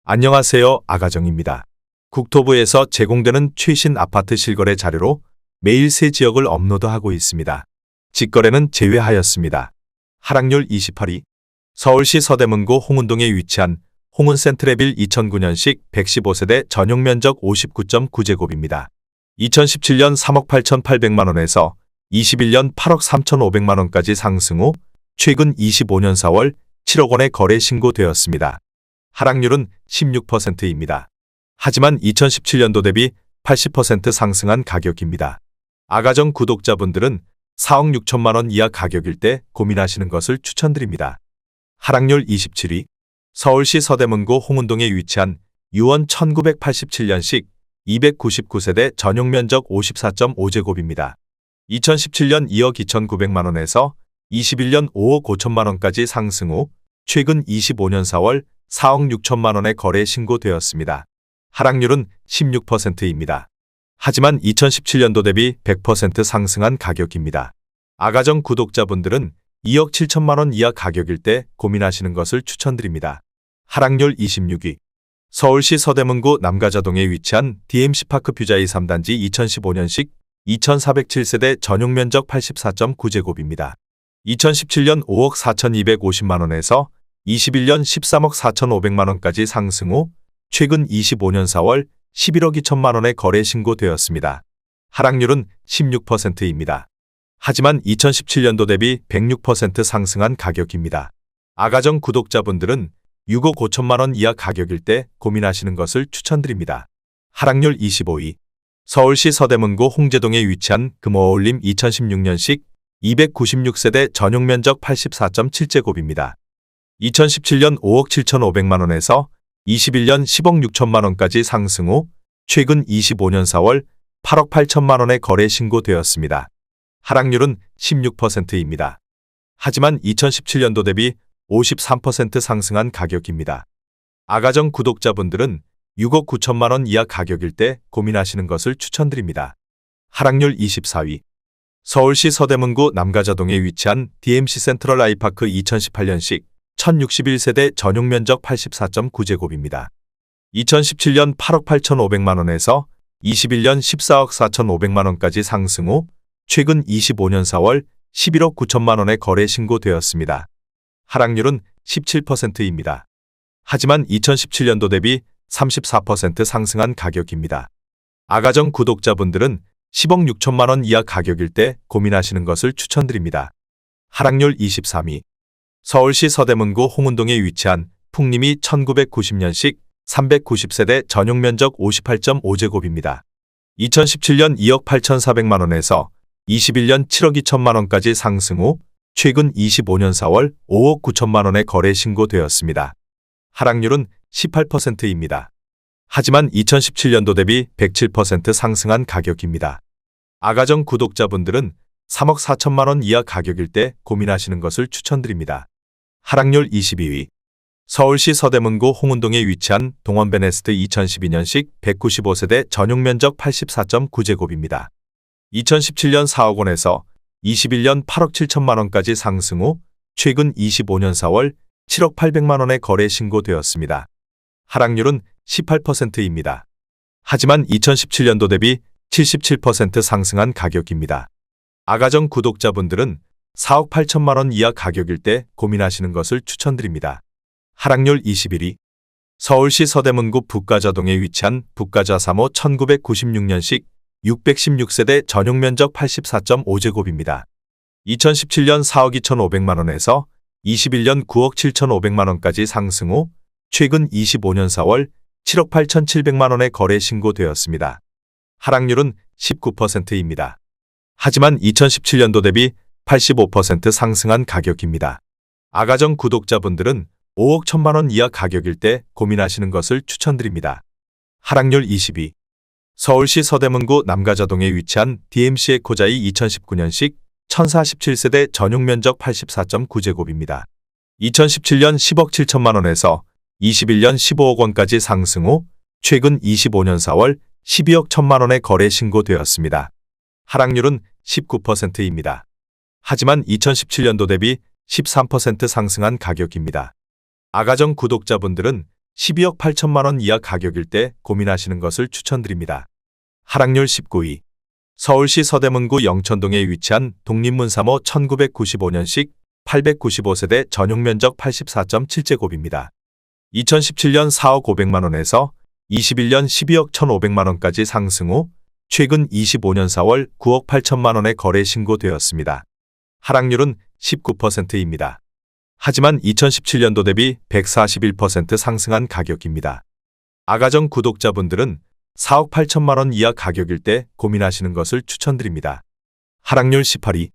안녕하세요. 아가정입니다. 국토부에서 제공되는 최신 아파트 실거래 자료로 매일 새 지역을 업로드하고 있습니다. 직거래는 제외하였습니다. 하락률 28위. 서울시 서대문구 홍은동에 위치한 홍은센트레빌 2009년식 115세대 전용면적 59.9제곱입니다. 2017년 3억 8,800만원에서 21년 8억 3,500만원까지 상승 후 최근 25년 4월 7억 원에 거래 신고되었습니다. 하락률은 16%입니다. 하지만 2017년도 대비 80% 상승한 가격입니다. 아가정 구독자분들은 4억 6천만 원 이하 가격일 때 고민하시는 것을 추천드립니다. 하락률 27위. 서울시 서대문구 홍은동에 위치한 유원 1987년식 299세대 전용면적 54.5제곱입니다. 2017년 2억 2,900만 원에서 21년 5억 5천만 원까지 상승 후 최근 25년 4월 4억 6천만 원에 거래 신고되었습니다. 하락률은 16%입니다. 하지만 2017년도 대비 100% 상승한 가격입니다. 아가정 구독자분들은 2억 7천만 원 이하 가격일 때 고민하시는 것을 추천드립니다. 하락률 26위. 서울시 서대문구 남가자동에 위치한 DMC파크 뷰자이 3단지 2015년식 2407세대 전용면적 84.9제곱입니다. 2017년 5억 4,250만 원에서 21년 13억 4,500만 원까지 상승 후 최근 25년 4월 11억 2천만 원에 거래 신고되었습니다. 하락률은 16%입니다. 하지만 2017년도 대비 106% 상승한 가격입니다. 아가정 구독자분들은 6억 5천만 원 이하 가격일 때 고민하시는 것을 추천드립니다. 하락률 25위. 서울시 서대문구 홍제동에 위치한 금호어울림 2016년식 296세대 전용면적 84.7제곱입니다. 2017년 5억 7,500만 원에서 21년 10억 6천만 원까지 상승 후 최근 25년 4월 8억 8천만 원에 거래 신고되었습니다. 하락률은 16%입니다. 하지만 2017년도 대비 53% 상승한 가격입니다. 아가정 구독자분들은 6억 9천만 원 이하 가격일 때 고민하시는 것을 추천드립니다. 하락률 24위. 서울시 서대문구 남가자동에 위치한 DMC 센트럴 아이파크 2018년식 1061세대 전용면적 84.9제곱입니다. 2017년 8억 8,500만 원에서 21년 14억 4,500만 원까지 상승 후 최근 25년 4월 11억 9천만 원에 거래 신고되었습니다. 하락률은 17%입니다. 하지만 2017년도 대비 34% 상승한 가격입니다. 아가정 구독자분들은 10억 6천만 원 이하 가격일 때 고민하시는 것을 추천드립니다. 하락률 23위. 서울시 서대문구 홍은동에 위치한 풍림이 1990년식 390세대 전용면적 58.5제곱입니다. 2017년 2억 8,400만 원에서 21년 7억 2천만 원까지 상승 후 최근 25년 4월 5억 9천만 원에 거래 신고되었습니다. 하락률은 18%입니다. 하지만 2017년도 대비 107% 상승한 가격입니다. 아가정 구독자분들은 3억 4천만 원 이하 가격일 때 고민하시는 것을 추천드립니다. 하락률 22위. 서울시 서대문구 홍은동에 위치한 동원베네스트 2012년식 195세대 전용면적 84.9제곱입니다. 2017년 4억 원에서 21년 8억 7천만 원까지 상승 후 최근 25년 4월 7억 800만 원에 거래 신고되었습니다. 하락률은 18%입니다. 하지만 2017년도 대비 77% 상승한 가격입니다. 아가정 구독자분들은 4억 8천만 원 이하 가격일 때 고민하시는 것을 추천드립니다. 하락률 21위. 서울시 서대문구 북가자동에 위치한 북가자 3호 1996년식 616세대 전용면적 84.5제곱입니다. 2017년 4억 2,500만 원에서 21년 9억 7,500만 원까지 상승 후 최근 25년 4월 7억 8,700만 원에 거래 신고되었습니다. 하락률은 19%입니다. 하지만 2017년도 대비 85% 상승한 가격입니다. 아가정 구독자분들은 5억 1천만 원 이하 가격일 때 고민하시는 것을 추천드립니다. 하락률 20위. 서울시 서대문구 남가자동에 위치한 DMC 에코자이 2019년식 1047세대 전용면적 84.9제곱입니다. 2017년 10억 7천만 원에서 21년 15억 원까지 상승 후 최근 25년 4월 12억 1천만 원에 거래 신고되었습니다. 하락률은 19%입니다. 하지만 2017년도 대비 13% 상승한 가격입니다. 아가정 구독자분들은 12억 8천만 원 이하 가격일 때 고민하시는 것을 추천드립니다. 하락률 19위. 서울시 서대문구 영천동에 위치한 독립문사모 1995년식 895세대 전용면적 84.7제곱입니다. 2017년 4억 500만 원에서 21년 12억 1,500만 원까지 상승 후 최근 25년 4월 9억 8천만 원에 거래 신고되었습니다. 하락률은 19%입니다. 하지만 2017년도 대비 141% 상승한 가격입니다. 아가정 구독자분들은 4억 8천만 원 이하 가격일 때 고민하시는 것을 추천드립니다. 하락률 18위.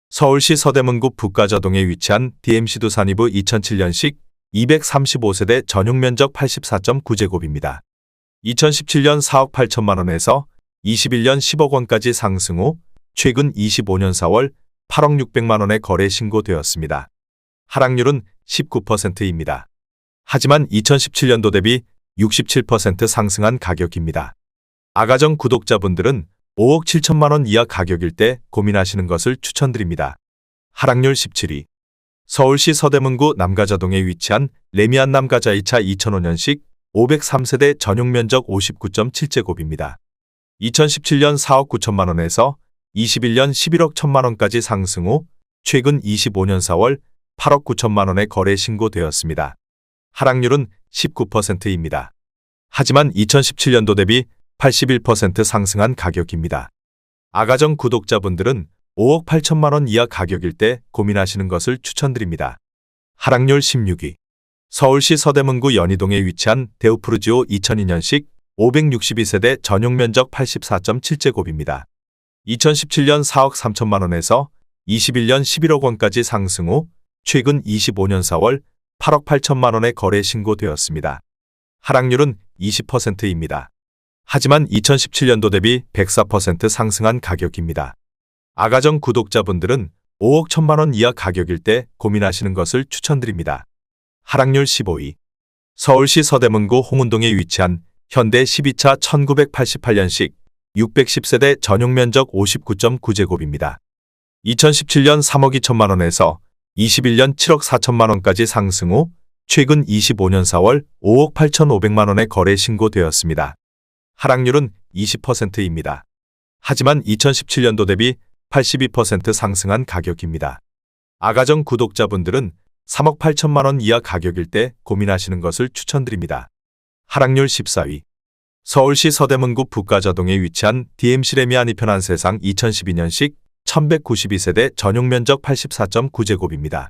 서울시 서대문구 북가저동에 위치한 DMC 두산이브 2007년식 235세대 전용면적 84.9제곱입니다. 2017년 4억 8천만 원에서 21년 10억 원까지 상승 후 최근 25년 4월 8억 600만 원에 거래 신고되었습니다. 하락률은 19%입니다. 하지만 2017년도 대비 67% 상승한 가격입니다. 아가정 구독자분들은 5억 7천만 원 이하 가격일 때 고민하시는 것을 추천드립니다. 하락률 17위. 서울시 서대문구 남가자동에 위치한 레미안 남가자 2차 2005년식 503세대 전용면적 59.7제곱입니다. 2017년 4억 9천만 원에서 21년 11억 1천만 원까지 상승 후 최근 25년 4월 8억 9천만 원에 거래 신고되었습니다. 하락률은 19%입니다. 하지만 2017년도 대비 81% 상승한 가격입니다. 아가정 구독자분들은 5억 8천만 원 이하 가격일 때 고민하시는 것을 추천드립니다. 하락률 16위. 서울시 서대문구 연희동에 위치한 데우프루지오 2002년식 562세대 전용면적 84.7제곱입니다. 2017년 4억 3천만 원에서 21년 11억 원까지 상승 후 최근 25년 4월 8억 8천만 원에 거래 신고되었습니다. 하락률은 20%입니다. 하지만 2017년도 대비 104% 상승한 가격입니다. 아가정 구독자분들은 5억 1천만 원 이하 가격일 때 고민하시는 것을 추천드립니다. 하락률 15위. 서울시 서대문구 홍은동에 위치한 현대 12차 1988년식 610세대 전용면적 59.9제곱입니다. 2017년 3억 2천만 원에서 21년 7억 4천만 원까지 상승 후 최근 25년 4월 5억 8,500만 원에 거래 신고되었습니다. 하락률은 20%입니다. 하지만 2017년도 대비 82% 상승한 가격입니다. 아가정 구독자분들은 3억 8천만 원 이하 가격일 때 고민하시는 것을 추천드립니다. 하락률 14위. 서울시 서대문구 북가저동에 위치한 DMC 레미안 이편한 세상 2012년식 1192세대 전용면적 84.9제곱입니다.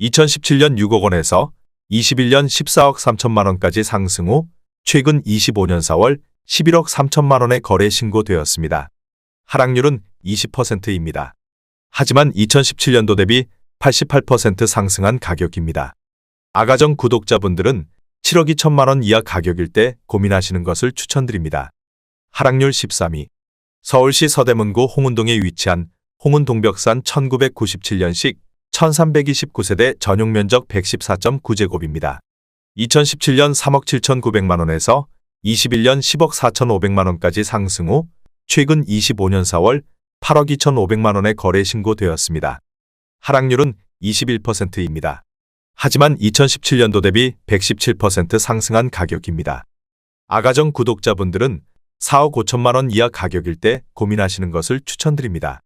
2017년 6억 원에서 21년 14억 3천만 원까지 상승 후 최근 25년 4월 11억 3천만 원에 거래 신고되었습니다. 하락률은 20%입니다. 하지만 2017년도 대비 88% 상승한 가격입니다. 아가정 구독자분들은 7억 2천만 원 이하 가격일 때 고민하시는 것을 추천드립니다. 하락률 13위. 서울시 서대문구 홍은동에 위치한 홍은동벽산 1997년식 1329세대 전용면적 114.9제곱입니다. 2017년 3억 7,900만 원에서 21년 10억 4,500만 원까지 상승 후 최근 25년 4월 8억 2,500만 원에 거래 신고되었습니다. 하락률은 21%입니다. 하지만 2017년도 대비 117% 상승한 가격입니다. 아가정 구독자분들은 4억 5천만 원 이하 가격일 때 고민하시는 것을 추천드립니다.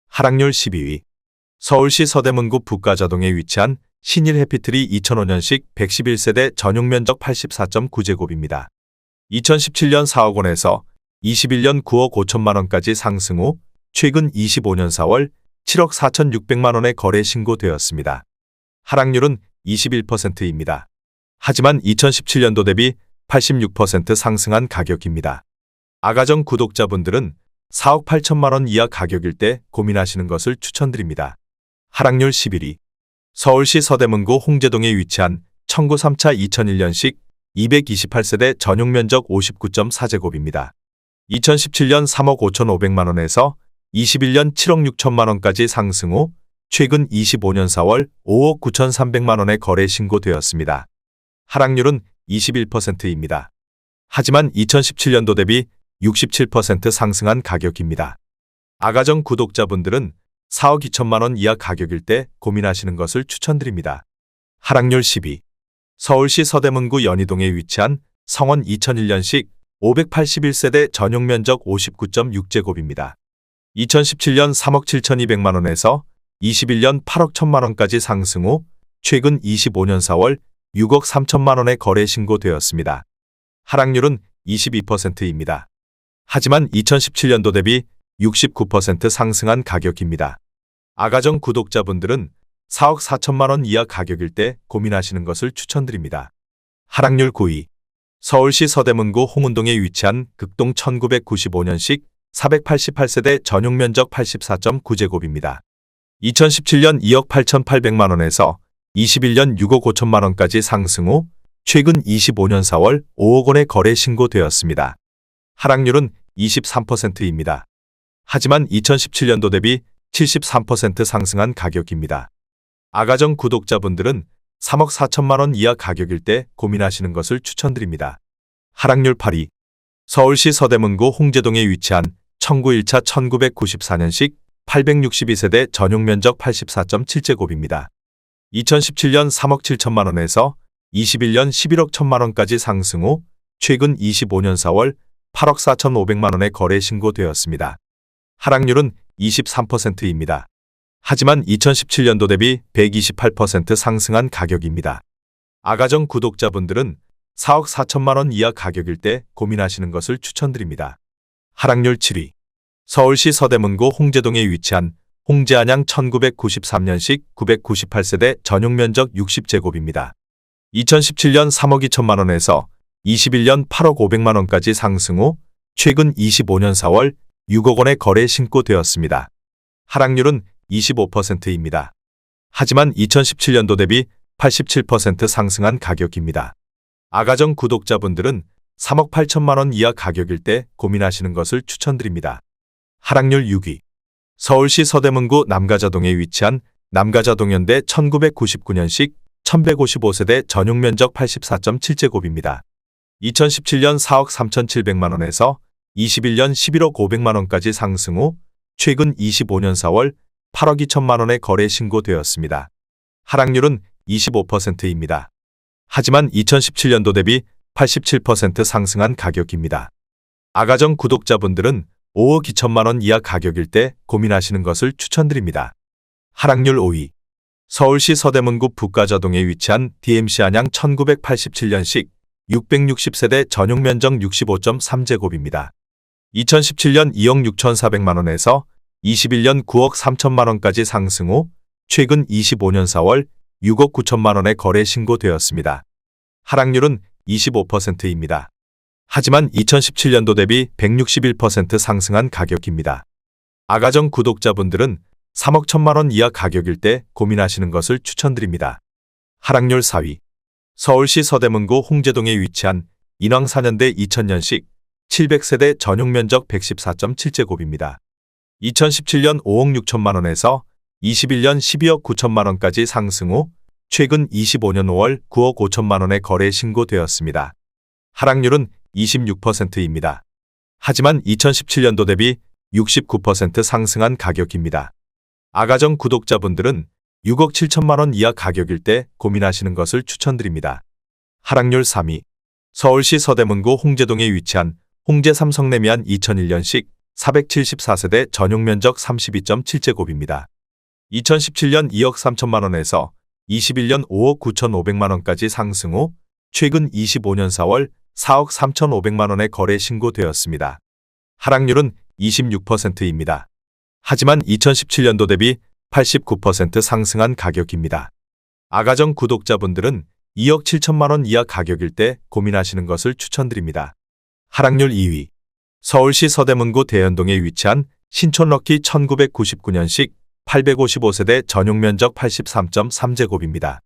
하락률 12위. 서울시 서대문구 북가자동에 위치한 신일 해피트리 2005년식 111세대 전용면적 84.9제곱입니다. 2017년 4억 원에서 21년 9억 5천만 원까지 상승 후 최근 25년 4월 7억 4,600만 원에 거래 신고되었습니다. 하락률은 21%입니다. 하지만 2017년도 대비 86% 상승한 가격입니다. 아가정 구독자분들은 4억 8천만 원 이하 가격일 때 고민하시는 것을 추천드립니다. 하락률 11위. 서울시 서대문구 홍제동에 위치한 청구 3차 2001년식 228세대 전용면적 59.4제곱입니다. 2017년 3억 5,500만 원에서 21년 7억 6천만 원까지 상승 후 최근 25년 4월 5억 9,300만 원에 거래 신고되었습니다. 하락률은 21%입니다. 하지만 2017년도 대비 67% 상승한 가격입니다. 아가정 구독자분들은 4억 2천만 원 이하 가격일 때 고민하시는 것을 추천드립니다. 하락률 10위. 서울시 서대문구 연희동에 위치한 성원 2001년식 581세대 전용 면적 59.6제곱입니다. 2017년 3억 7,200만 원에서 21년 8억 1천만 원까지 상승 후 최근 25년 4월 6억 3천만 원에 거래 신고되었습니다. 하락률은 22%입니다. 하지만 2017년도 대비 69% 상승한 가격입니다. 아가정 구독자분들은 4억 4천만 원 이하 가격일 때 고민하시는 것을 추천드립니다. 하락률 9위. 서울시 서대문구 홍은동에 위치한 극동 1995년식 488세대 전용 면적 84.9제곱입니다. 2017년 2억 8,800만 원에서 21년 6억 5천만 원까지 상승 후 최근 25년 4월 5억 원에 거래 신고되었습니다. 하락률은 23%입니다. 하지만 2017년도 대비 73% 상승한 가격입니다. 아가정 구독자분들은 3억 4천만 원 이하 가격일 때 고민하시는 것을 추천드립니다. 하락률 8위. 서울시 서대문구 홍제동에 위치한 1901차 1994년식 862세대 전용 면적 84.7제곱입니다. 2017년 3억 7천만 원에서 21년 11억 1천만 원까지 상승 후 최근 25년 4월 8억 4,500만 원에 거래 신고되었습니다. 하락률은 23%입니다. 하지만 2017년도 대비 128% 상승한 가격입니다. 아가정 구독자분들은 4억 4천만 원 이하 가격일 때 고민하시는 것을 추천드립니다. 하락률 7위. 서울시 서대문구 홍제동에 위치한 홍제안양 1993년식 998세대 전용 면적 60제곱입니다. 2017년 3억 2천만 원에서 21년 8억 500만 원까지 상승 후 최근 25년 4월 6억 원에 거래 신고되었습니다. 하락률은 25%입니다. 하지만 2017년도 대비 87% 상승한 가격입니다. 아가정 구독자분들은 3억 8천만 원 이하 가격일 때 고민하시는 것을 추천드립니다. 하락률 6위. 서울시 서대문구 남가자동에 위치한 남가자동현대 1999년식 1155세대 전용 면적 84.7제곱입니다. 2017년 4억 3,700만 원에서 21년 11억 500만 원까지 상승 후 최근 25년 4월 8억 2천만 원에 거래 신고되었습니다. 하락률은 25%입니다. 하지만 2017년도 대비 87% 상승한 가격입니다. 아가정 구독자분들은 5억 2천만 원 이하 가격일 때 고민하시는 것을 추천드립니다. 하락률 5위. 서울시 서대문구 북가자동에 위치한 DMC 안양 1987년식 660세대 전용 면적 65.3제곱입니다. 2017년 2억 6,400만 원에서 21년 9억 3천만 원까지 상승 후 최근 25년 4월 6억 9천만 원에 거래 신고되었습니다. 하락률은 25%입니다. 하지만 2017년도 대비 161% 상승한 가격입니다. 아가정 구독자분들은 3억 1천만 원 이하 가격일 때 고민하시는 것을 추천드립니다. 하락률 4위. 서울시 서대문구 홍제동에 위치한 인왕 4년대 2000년식 700세대 전용 면적 114.7제곱입니다. 2017년 5억 6천만 원에서 21년 12억 9천만 원까지 상승 후 최근 25년 5월 9억 5천만 원에 거래 신고되었습니다. 하락률은 26%입니다. 하지만 2017년도 대비 69% 상승한 가격입니다. 아가정 구독자분들은 6억 7천만 원 이하 가격일 때 고민하시는 것을 추천드립니다. 하락률 3위. 서울시 서대문구 홍제동에 위치한 홍제 삼성레미안 2001년식 474세대 전용 면적 32.7제곱입니다. 2017년 2억 3천만 원에서 21년 5억 9,500만 원까지 상승 후 최근 25년 4월 4억 3,500만 원에 거래 신고되었습니다. 하락률은 26%입니다. 하지만 2017년도 대비 89% 상승한 가격입니다. 아가정 구독자분들은 2억 7천만 원 이하 가격일 때 고민하시는 것을 추천드립니다. 하락률 2위. 서울시 서대문구 대연동에 위치한 신촌럭키 1999년식 855세대 전용 면적 83.3제곱입니다.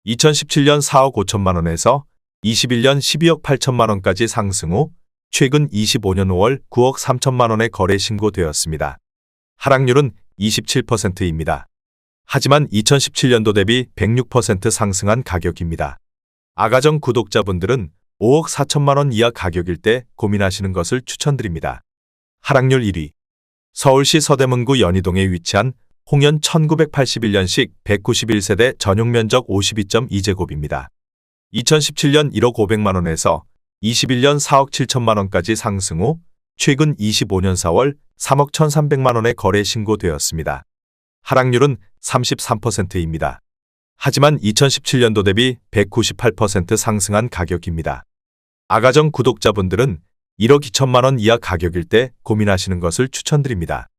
2017년 4억 5천만 원에서 21년 12억 8천만 원까지 상승 후 최근 25년 5월 9억 3천만 원에 거래 신고되었습니다. 하락률은 27%입니다. 하지만 2017년도 대비 106% 상승한 가격입니다. 아가정 구독자분들은 5억 4천만 원 이하 가격일 때 고민하시는 것을 추천드립니다. 하락률 1위. 서울시 서대문구 연희동에 위치한 홍연 1981년식 191세대 전용 면적 52.2제곱입니다. 2017년 1억 500만 원에서 21년 4억 7천만 원까지 상승 후 최근 25년 4월 3억 1,300만 원의 거래 신고되었습니다. 하락률은 33%입니다. 하지만 2017년도 대비 198% 상승한 가격입니다. 아가정 구독자분들은 1억 2천만 원 이하 가격일 때 고민하시는 것을 추천드립니다.